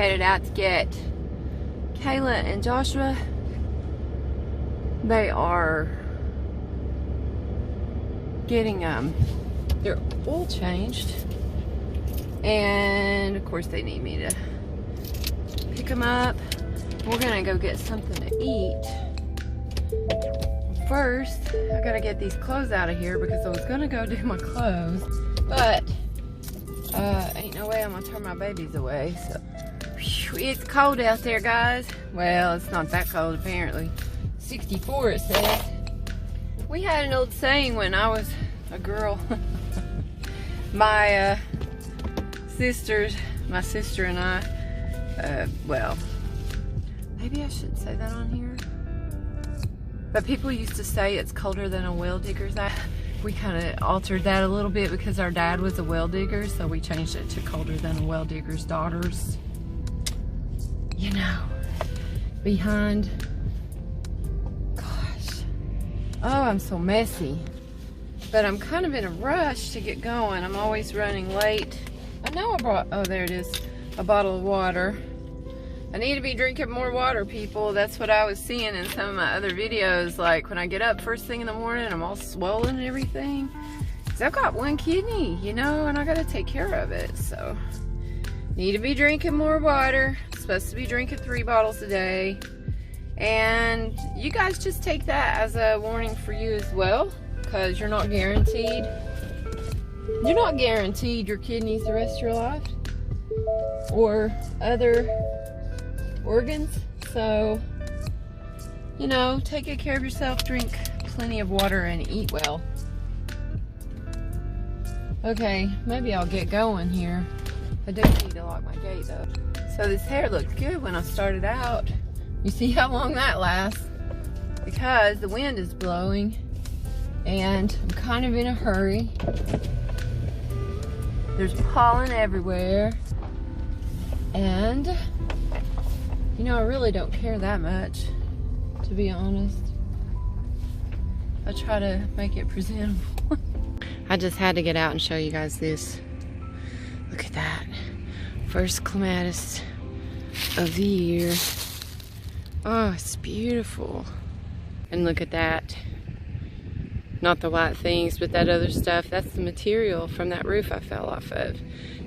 headed out to get Kayla and Joshua. They are getting their oil changed, and of course they need me to pick them up. We're gonna go get something to eat. First, I gotta get these clothes out of here because I was gonna go do my clothes, but ain't no way I'm gonna turn my babies away. So whew, it's cold out there, guys. Well, it's not that cold apparently. 64 it says. We had an old saying when I was a girl. My sister and I, well, maybe I shouldn't say that on here, but people used to say it's colder than a well digger's eye. We kind of altered that a little bit because our dad was a well digger, so we changed it to colder than a well digger's daughters. You know, behind. Gosh. Oh, I'm so messy. But I'm kind of in a rush to get going. I'm always running late. I know I brought, oh, there it is, a bottle of water. I need to be drinking more water, people. That's what I was seeing in some of my other videos. Like when I get up first thing in the morning, I'm all swollen and everything. Because I've got one kidney, you know, and I got to take care of it. So, need to be drinking more water. Supposed to be drinking 3 bottles a day. And you guys just take that as a warning for you as well. Because you're not guaranteed. You're not guaranteed your kidneys the rest of your life. Or other organs. So, you know, take good care of yourself, drink plenty of water, and eat well. Okay, maybe I'll get going here. I do need to lock my gate though. So this hair looked good when I started out. You see how long that lasts? Because the wind is blowing and I'm kind of in a hurry. There's pollen everywhere. And you know, I really don't care that much, to be honest. I try to make it presentable. I just had to get out and show you guys this. Look at that. First clematis of the year. Oh, it's beautiful. And look at that. Not the white things, but that other stuff. That's the material from that roof I fell off of.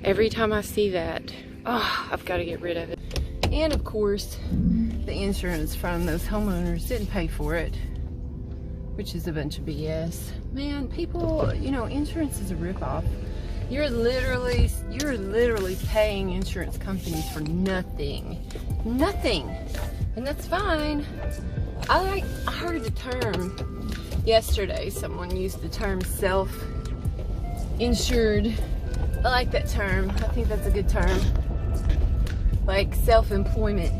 Every time I see that, oh, I've got to get rid of it. And of course, the insurance from those homeowners didn't pay for it, which is a bunch of BS. Man, people, you know, insurance is a ripoff. You're literally paying insurance companies for nothing. Nothing. And that's fine. I heard the term yesterday. Someone used the term self-insured. I like that term. I think that's a good term. Like self-employment.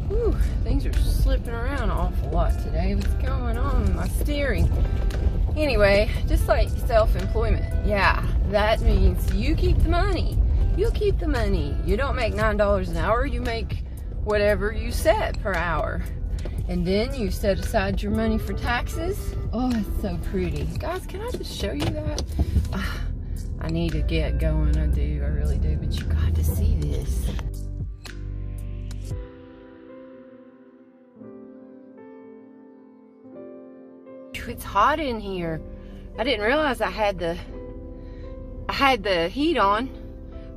Whew, things are slipping around an awful lot today. What's going on with my steering? Anyway, just like self-employment. Yeah, that means you keep the money. You keep the money. You don't make $9 an hour. You make whatever you set per hour. And then you set aside your money for taxes. Oh, it's so pretty. Guys, can I just show you that? I need to get going. I do. I really do. But you got to see this. It's hot in here. I didn't realize I had the heat on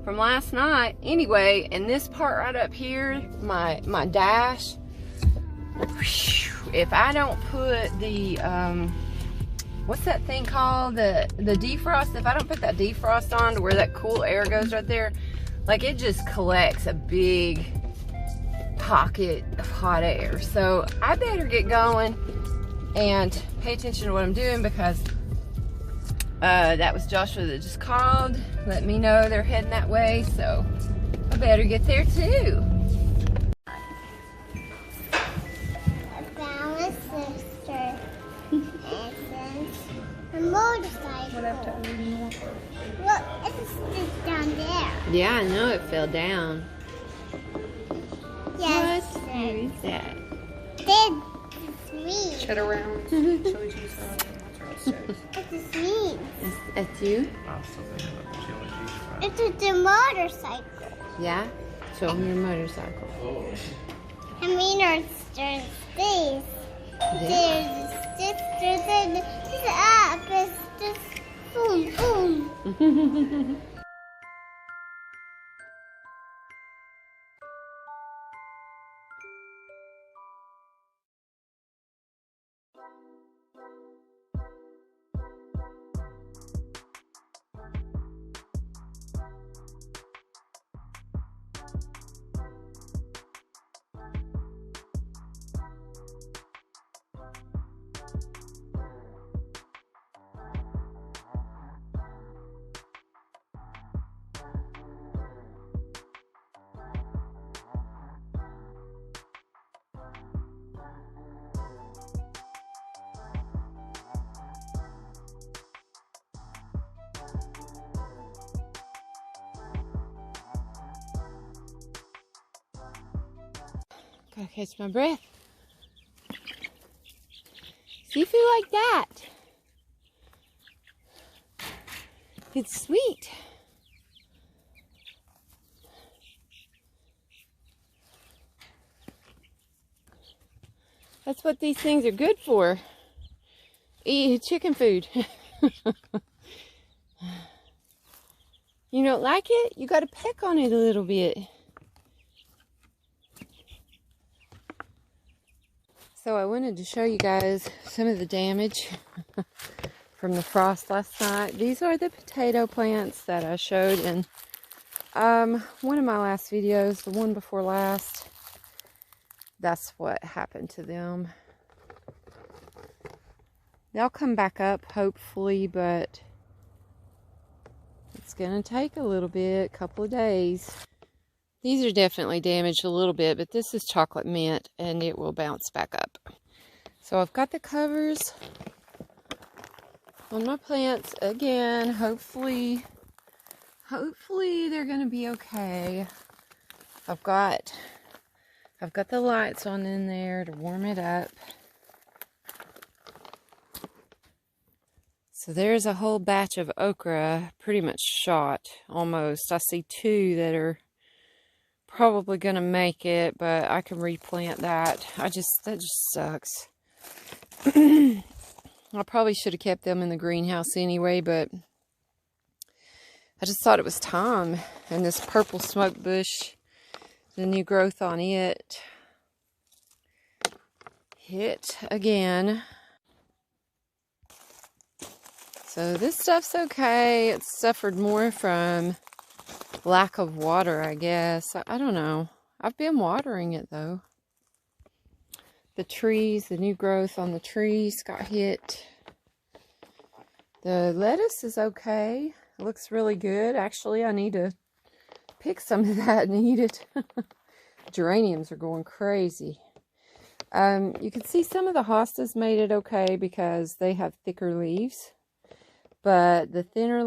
from last night. Anyway, and this part right up here, my dash. If I don't put the what's that thing called? The defrost. If I don't put that defrost on to where that cool air goes right there, like it just collects a big pocket of hot air. So I better get going and pay attention to what I'm doing, because that was Joshua that just called. Let me know they're heading that way, so I better get there too. I found a sister and a motorcycle. What up to more? Look, it's just down there. Yeah, I know it fell down. Yes. What? Where is that? It's me. Cheddar around. Chili cheese fries. It's me. That's you? I'm still thinking about the chili cheese fries. It's a motorcycle. Yeah? show them your motorcycle. I mean, there's these. There's up. It's just boom, boom. Gotta catch my breath. See if you like that. It's sweet. That's what these things are good for. Eat chicken food. You don't like it? You gotta peck on it a little bit. So I wanted to show you guys some of the damage from the frost last night. These are the potato plants that I showed in one of my last videos, the one before last. That's what happened to them. They'll come back up hopefully, but it's gonna take a little bit, a couple of days. These are definitely damaged a little bit, but this is chocolate mint and it will bounce back up. So I've got the covers on my plants again. Hopefully they're going to be okay. I've got the lights on in there to warm it up. So there's a whole batch of okra pretty much shot almost. I see two that are probably gonna make it, but I can replant that. That just sucks. I probably should have kept them in the greenhouse anyway, but I just thought it was time. And this purple smoke bush, the new growth on it, hit again. So this stuff's okay. It's suffered more from lack of water, I guess. I don't know. I've been watering it though. The trees, the new growth on the trees got hit. The lettuce is okay. It looks really good. Actually, I need to pick some of that and eat it. Geraniums are going crazy. You can see some of the hostas made it okay because they have thicker leaves. But the thinner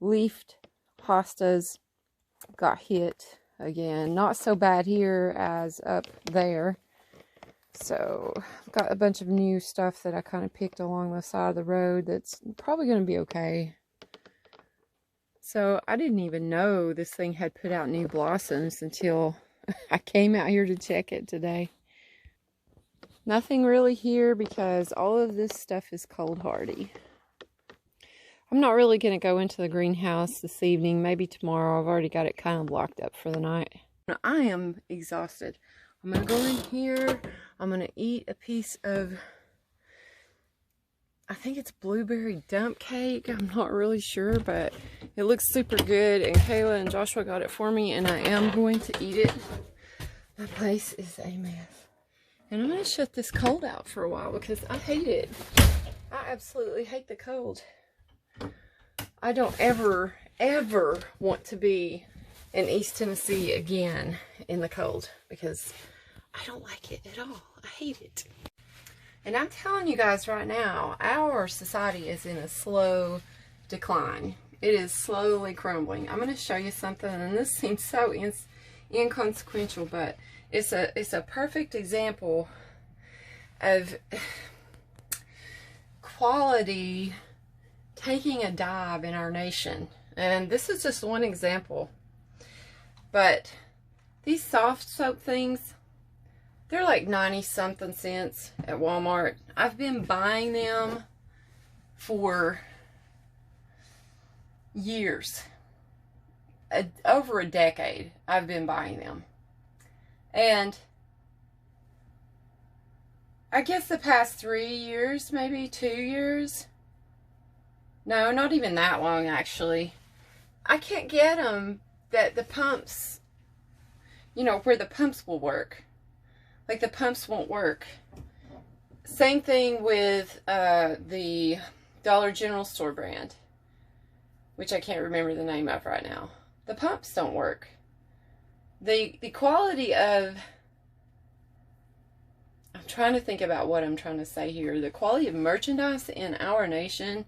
leafed hostas got hit again. Not so bad here as up there. So I've got a bunch of new stuff that I kind of picked along the side of the road that's probably going to be okay. So I didn't even know this thing had put out new blossoms until I came out here to check it today. Nothing really here because all of this stuff is cold hardy. I'm not really going to go into the greenhouse this evening. Maybe tomorrow. I've already got it kind of blocked up for the night. I am exhausted. I'm going to go in here. I'm going to eat a piece of, I think it's blueberry dump cake. I'm not really sure, but it looks super good. And Kayla and Joshua got it for me, and I am going to eat it. My place is a mess. And I'm going to shut this cold out for a while because I hate it. I absolutely hate the cold. I don't ever want to be in East Tennessee again in the cold because I don't like it at all. I hate it. And I'm telling you guys right now, our society is in a slow decline. It is slowly crumbling. I'm going to show you something, and this seems so inconsequential, but it's a perfect example of quality taking a dive in our nation. And this is just one example. But these soft soap things, they're like 90-something cents at Walmart. I've been buying them for years. Over a decade, I've been buying them. And I guess the past 3 years, maybe 2 years. No, not even that long, actually. I can't get them that the pumps, you know, where the pumps will work. Like, the pumps won't work. Same thing with the Dollar General store brand, which I can't remember the name of right now. The pumps don't work. The quality of, I'm trying to think about what I'm trying to say here. The quality of merchandise in our nation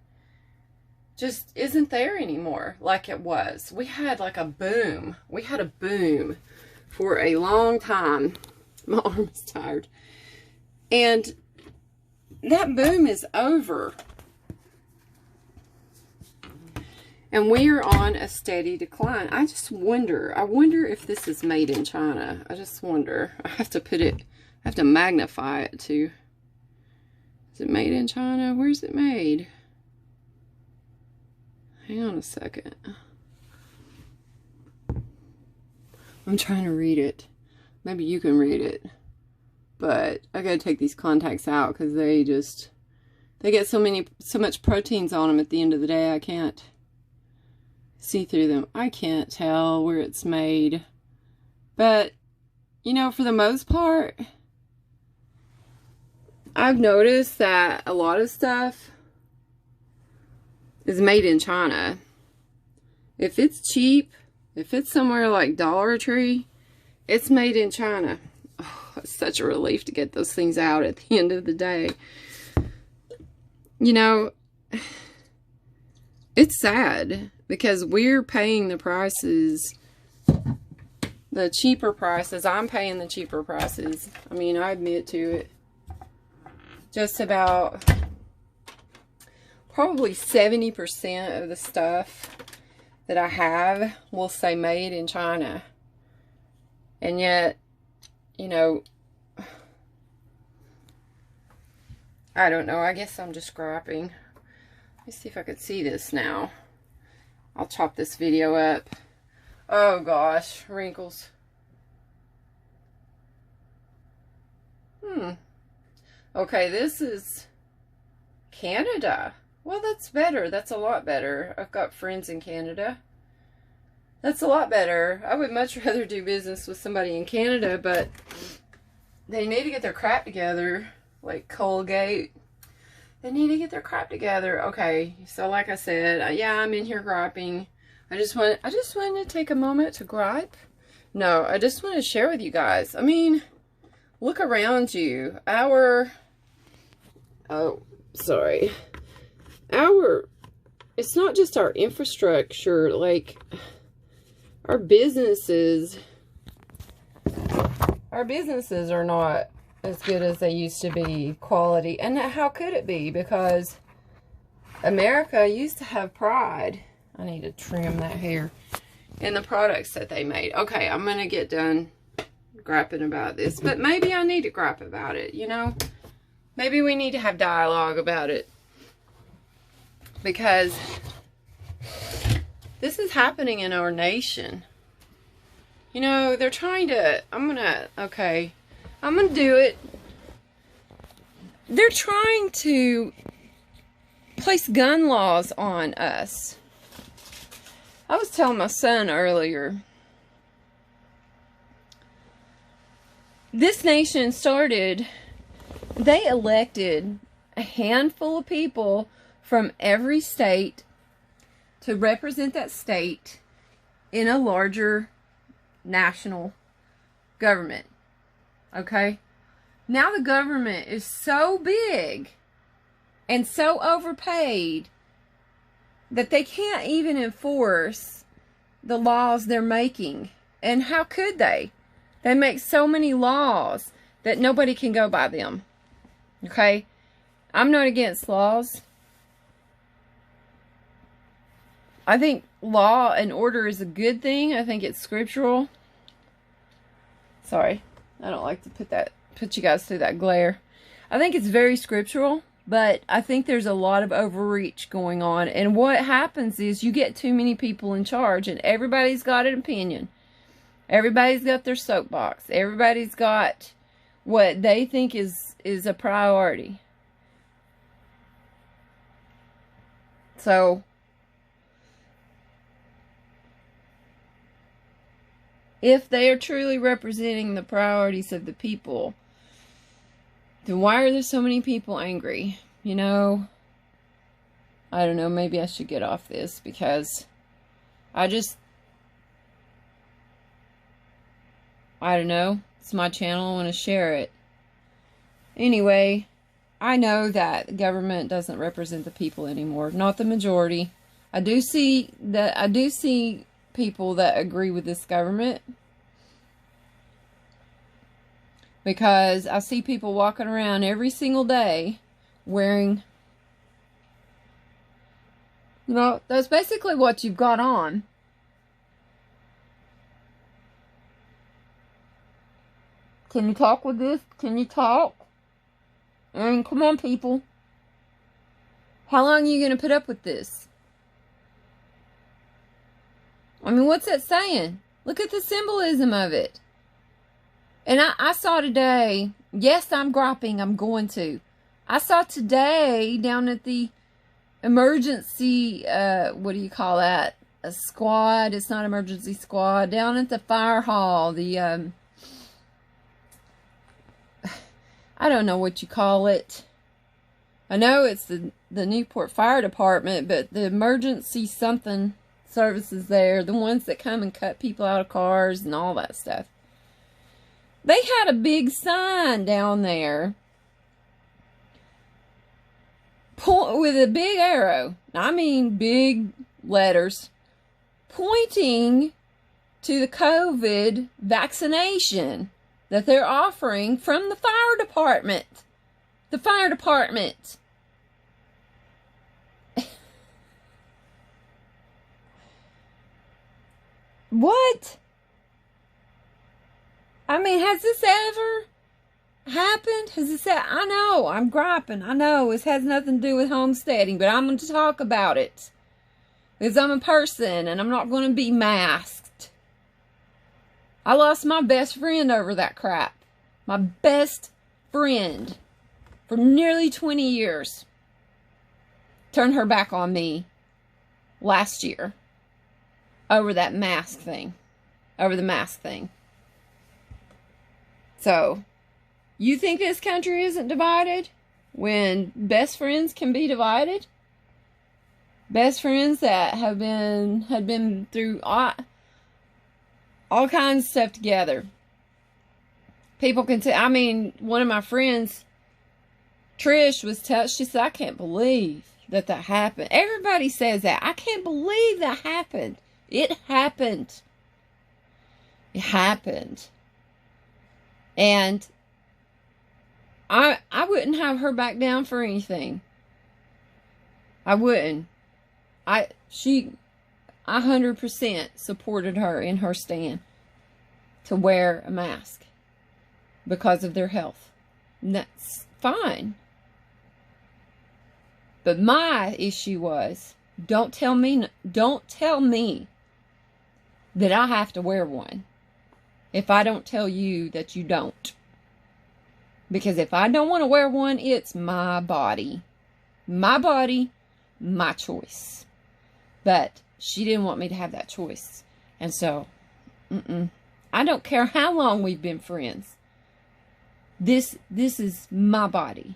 just isn't there anymore like it was. We had like a boom. We had a boom for a long time. My arm is tired. And that boom is over. And we are on a steady decline. I just wonder. I wonder if this is made in China. I just wonder. I have to put it, I have to magnify it too. Is it made in China? Where's it made? Hang on a second. I'm trying to read it. Maybe you can read it. But I gotta take these contacts out because they get so much proteins on them at the end of the day. I can't see through them. I can't tell where it's made. But, you know, for the most part, I've noticed that a lot of stuff is made in China. If it's cheap, if it's somewhere like Dollar Tree, it's made in China. Oh, it's such a relief to get those things out at the end of the day. You know, it's sad because we're paying the prices, the cheaper prices. I'm paying the cheaper prices. I mean, I admit to it. Just about probably 70% of the stuff that I have will say made in China. And yet, you know, I don't know. I guess I'm just griping. Let me see if I could see this now. I'll chop this video up. Oh gosh, wrinkles. Okay, this is Canada. Well, that's better. That's a lot better. I've got friends in Canada. That's a lot better. I would much rather do business with somebody in Canada, but they need to get their crap together. Like Colgate. They need to get their crap together. Okay, so like I said, yeah, I'm in here griping. I just wanted to take a moment to gripe. No, I just want to share with you guys. I mean, look around you. It's not just our infrastructure, like our businesses are not as good as they used to be, quality. And how could it be? Because America used to have pride. I need to trim that hair. In the products that they made. Okay, I'm going to get done griping about this. But maybe I need to gripe about it, you know? Maybe we need to have dialogue about it. Because this is happening in our nation. You know, they're trying to... I'm going to do it. They're trying to place gun laws on us. I was telling my son earlier, this nation started, they elected a handful of people from every state to represent that state in a larger national government. Okay? Now the government is so big and so overpaid that they can't even enforce the laws they're making. And how could they? They make so many laws that nobody can go by them. Okay? I'm not against laws. I think law and order is a good thing. I think it's scriptural. Sorry, I don't like to put you guys through that glare. I think it's very scriptural, but I think there's a lot of overreach going on. And what happens is you get too many people in charge, and everybody's got an opinion. Everybody's got their soapbox. Everybody's got what they think is a priority. So, if they are truly representing the priorities of the people, then why are there so many people angry? You know, I don't know, maybe I should get off this because I don't know, it's my channel, I want to share it. Anyway, I know that the government doesn't represent the people anymore, not the majority. I do see people that agree with this government, because I see people walking around every single day wearing, you know, that's basically what you've got on. Can you talk with this? Can you talk? I mean, come on, people. How long are you going to put up with this? I mean, what's that saying? Look at the symbolism of it. And I saw today, yes, I'm griping, I'm going to. I saw today down at the emergency, what do you call that? A squad, it's not emergency squad, down at the fire hall, the, I don't know what you call it. I know it's the Newport Fire Department, but the emergency something services there, the ones that come and cut people out of cars and all that stuff. They had a big sign down there with a big arrow. I mean big letters pointing to the COVID vaccination that they're offering from the fire department. The fire department. What? I mean, has this ever happened? Has this I know, I'm griping. I know, this has nothing to do with homesteading, but I'm going to talk about it. Because I'm a person, and I'm not going to be masked. I lost my best friend over that crap. My best friend. For nearly 20 years. Turned her back on me last year. Over that mask thing. Over the mask thing. So, you think this country isn't divided? When best friends can be divided? Best friends that had been through all kinds of stuff together. People can tell. I mean, one of my friends, Trish, was touched. She said, I can't believe that happened. Everybody says that. I can't believe that happened. It happened. It happened. And I wouldn't have her back down for anything. I wouldn't. I 100% supported her in her stand to wear a mask because of their health. And that's fine. But my issue was, don't tell me that I have to wear one if I don't tell you that you don't. Because if I don't want to wear one, it's my body. My body, my choice. But she didn't want me to have that choice. And so, I don't care how long we've been friends. This is my body.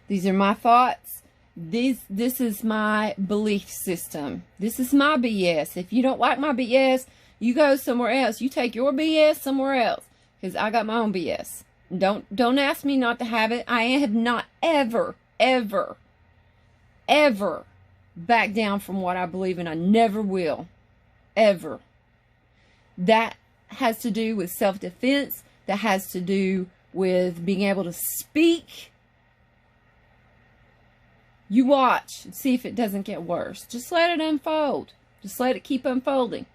These are my thoughts. This is my belief system. This is my BS. If you don't like my BS, you go somewhere else. You take your BS somewhere else. Because I got my own BS. Don't ask me not to have it. I have not ever backed down from what I believe in. I never will. Ever. That has to do with self-defense. That has to do with being able to speak You watch and see if it doesn't get worse. Just let it unfold. Just let it keep unfolding.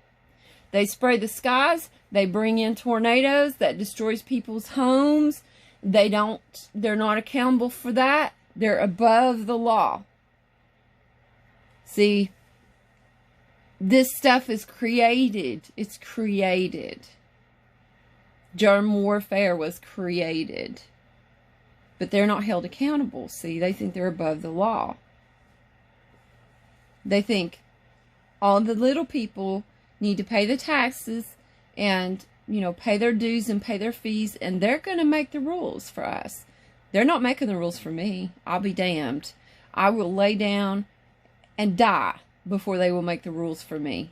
They spray the skies. They bring in tornadoes that destroys people's homes. They're not accountable for that. They're above the law. See, this stuff is created. It's created. Germ warfare was created. But they're not held accountable. See, they think they're above the law. They think all the little people need to pay the taxes and, you know, pay their dues and pay their fees, and they're going to make the rules for us. They're not making the rules for me. I'll be damned. I will lay down and die before they will make the rules for me.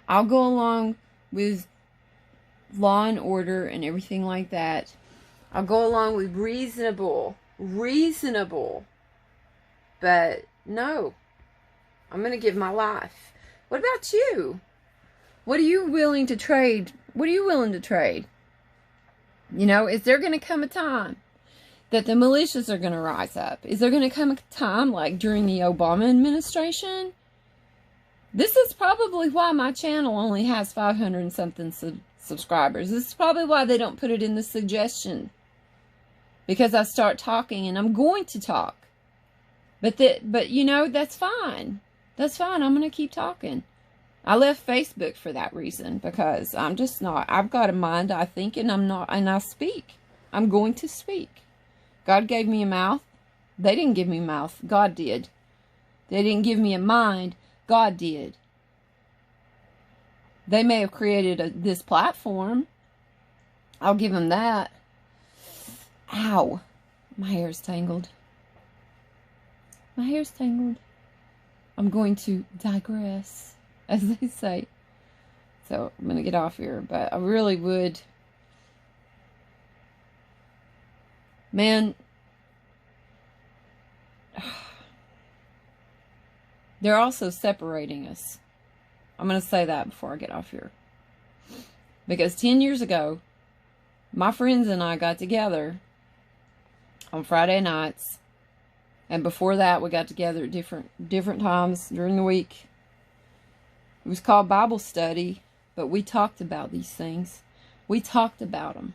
I'll go along with law and order and everything like that. I'll go along with reasonable. But no, I'm going to give my life. What about you? What are you willing to trade? What are you willing to trade? You know, is there going to come a time that the militias are going to rise up? Is there going to come a time like during the Obama administration? This is probably why my channel only has 500 and something subscribers. This is probably why they don't put it in the suggestion. Because I start talking, and I'm going to talk. But you know, that's fine. That's fine. I'm going to keep talking. I left Facebook for that reason, because I'm just not. I've got a mind, I think, and I speak. I'm going to speak. God gave me a mouth. They didn't give me a mouth. God did. They didn't give me a mind. God did. They may have created this platform. I'll give them that. Ow. My hair's tangled. My hair's tangled. I'm going to digress, as they say. So I'm going to get off here. But I really would. Man. They're also separating us. I'm going to say that before I get off here. Because 10 years ago, my friends and I got together on Friday nights. And before that, we got together at different times during the week. It was called Bible study, but we talked about these things. We talked about them.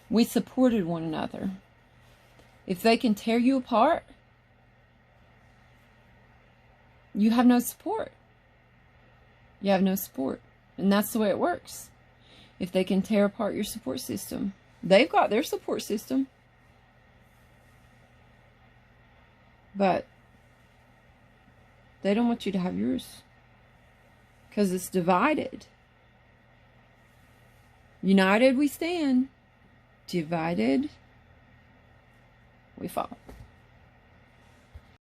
We supported one another. If they can tear you apart, you have no support. You have no support. And that's the way it works. If they can tear apart your support system, they've got their support system. But they don't want you to have yours. Because it's divided. United we stand. Divided we fall.